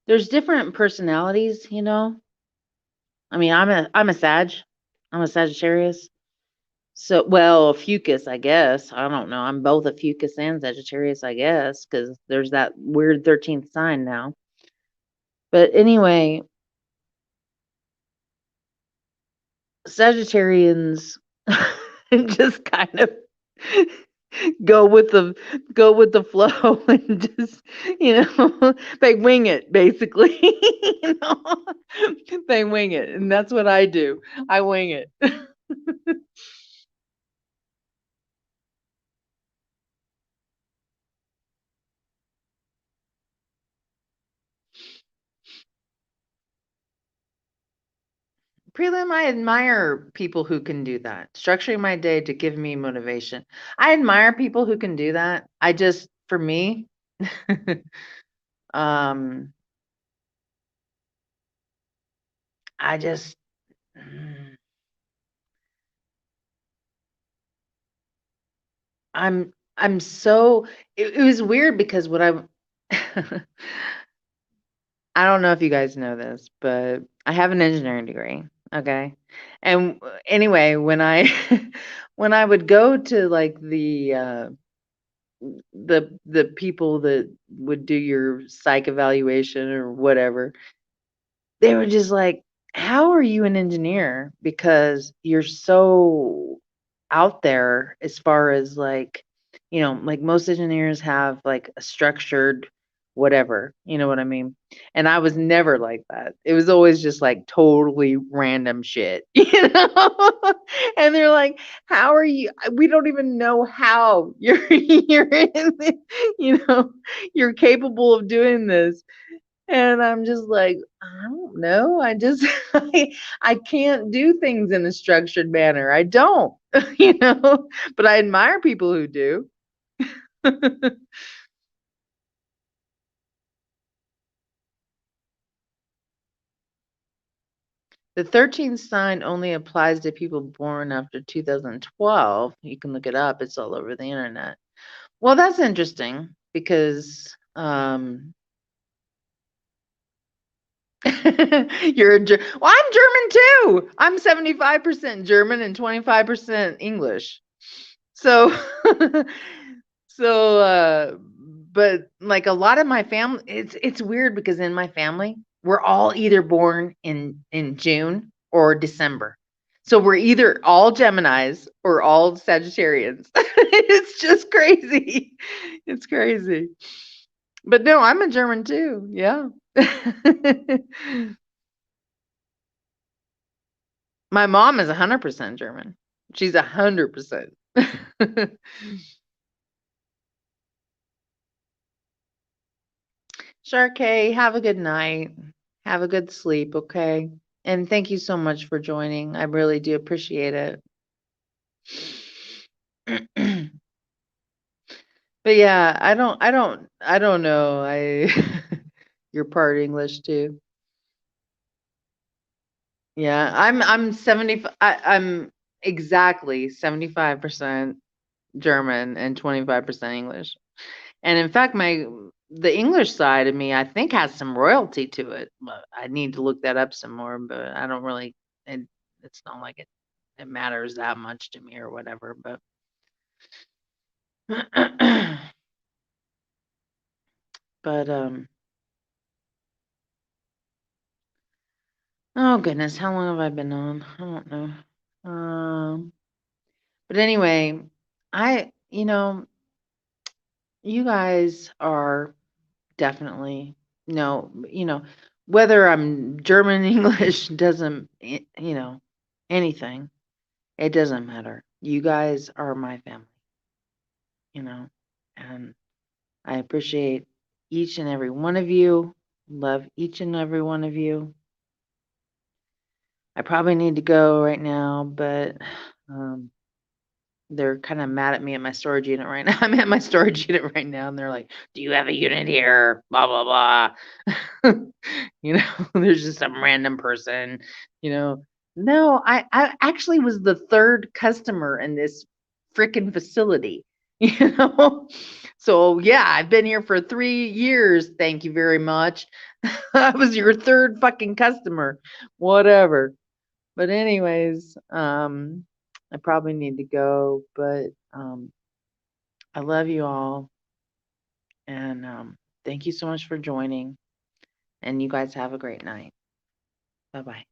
there's different personalities. I mean, I'm a Sag. I'm a Sagittarius. So, well, a Fucus, I guess. I don't know. I'm both a Fucus and Sagittarius, I guess, because there's that weird 13th sign now. But anyway, Sagittarians just kind of go with the go with the flow and just they wing it basically. you know they wing it, and that's what I do. I wing it. Prelim, I admire people who can do that, structuring my day to give me motivation. I admire people who can do that. I just, for me, um I just mm, I'm so it was weird because what I don't know if you guys know this, but I have an engineering degree, okay? And anyway, when I when I would go to like the people that would do your psych evaluation or whatever, they were just like, "How are you an engineer? Because you're so out there as far as like, like most engineers have like a structured whatever. You know what I mean? And I was never like that. It was always just like totally random shit, you know? And they're like, "How are you? We don't even know how you're in this, you know, you're capable of doing this." And I'm just like, I don't know. I just I can't do things in a structured manner. I don't, you know, but I admire people who do. The 13th sign only applies to people born after 2012. You can look it up. It's all over the internet. Well, that's interesting because you're well, I'm German too. I'm 75% German and 25% English. So so but like a lot of my family, it's weird because in my family, we're all either born in June or December. So we're either all Geminis or all Sagittarians. It's just crazy. It's crazy. But no, I'm a German too. Yeah. My mom is 100% German. She's 100%. Sharkay, have a good night. Have a good sleep, okay? And thank you so much for joining. I really do appreciate it. But yeah, I don't know. You're part English too. Yeah, I'm 70 I'm exactly 75% German and 25% English. And in fact, the English side of me, I think, has some royalty to it. But I need to look that up some more, but I don't really it, it's not like it matters that much to me or whatever, but but oh goodness, how long have I been on? I don't know. But anyway, you know, you guys are definitely no, whether I'm German, English doesn't, anything. It doesn't matter. You guys are my family, you know, and I appreciate each and every one of you. Love each and every one of you. I probably need to go right now, but um, they're kind of mad at me at my storage unit right now. I'm at my storage unit right now, and they're like, "Do you have a unit here?" Blah blah blah. There's just some random person. You know, no, I actually was the third customer in this freaking facility. You know, so yeah, I've been here for 3 years. Thank you very much. I was your third fucking customer. Whatever. But anyways, I probably need to go, but I love you all, and thank you so much for joining, and you guys have a great night. Bye bye.